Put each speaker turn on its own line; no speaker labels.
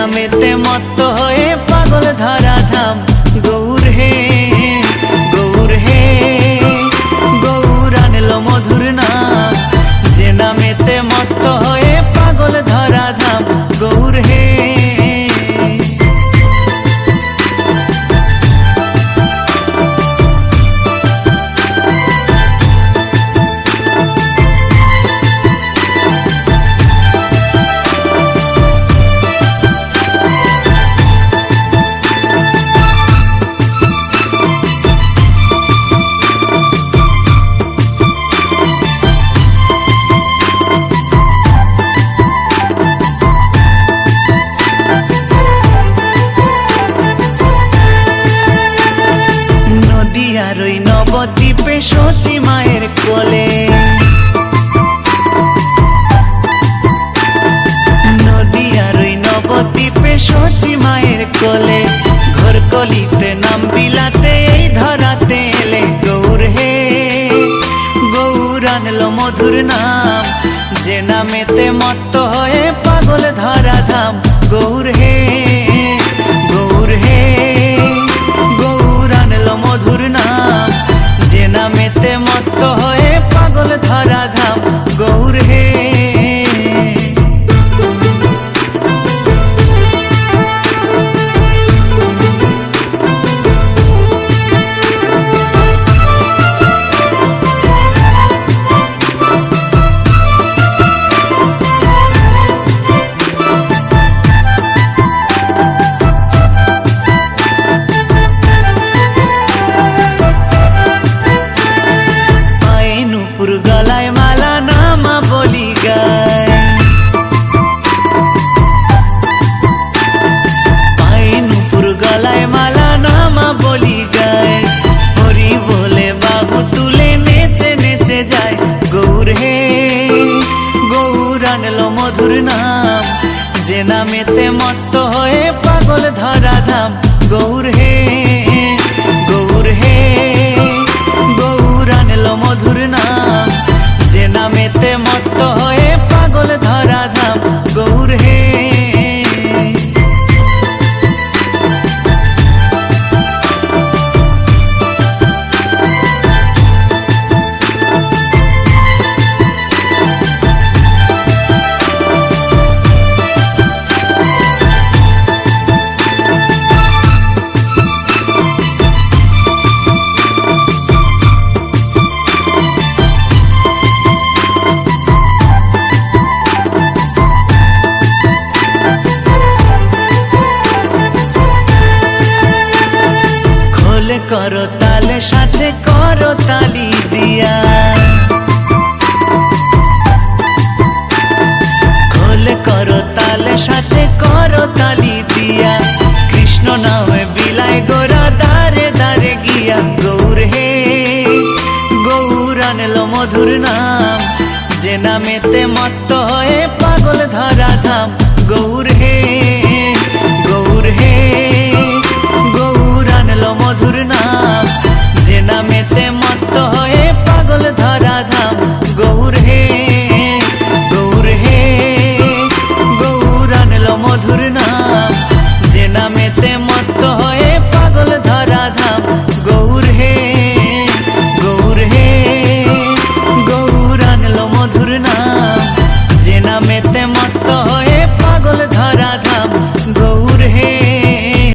নামেতে মত্ত হয়ে পাগল ধরা ধাম। গৌর হে গৌর আনলো মধুর নাম, যে নামেতে মত্ত হয়ে পাগল ধরা ধাম। গৌর হে আর ওই নবদ্বীপে শচী মায়ের কোলে, নদী আর ওই নবদ্বীপে শচী মায়ের কোলে, ঘোর কলিতে নাম বিলাতে এই ধরাতে এলে। গৌর হে গৌর আনলো মধুর নাম, যে নামেতে মত্ত হয়ে পাগল ধরা ধাম। গৌর হে গৌর আনলো মধুর নাম, যে নামেতে মত্ত হয়ে পাগল ধরা ধাম। গৌর হে গলায় মালা নামা বলি গায়, পায়ে নুপুর গলায় মালা নামা বলি গায়, হরি বলে বাহু তুলে নেচে নেচে যায়। গৌর হে গৌর আনলো মধুর নাম, যে নামেতে মত্ত হয়ে পাগল ধরা ধাম। গৌর হে গৌর আনলো মধুর নাম, যে নামেতে মত্ত হয়ে পাগল ধরা ধাম। গৌর হে করো তালে সাথে করো তালি দিয়া, খোলে করো তালে সাথে করো তালি দিয়া, কৃষ্ণ নামে বিলাই গোরা দারে দারে গিয়া। গৌর হে গৌর আনলো মধুর নাম, যে নামেতে মত্ত হয়ে পাগল ধরা ধাম। গৌর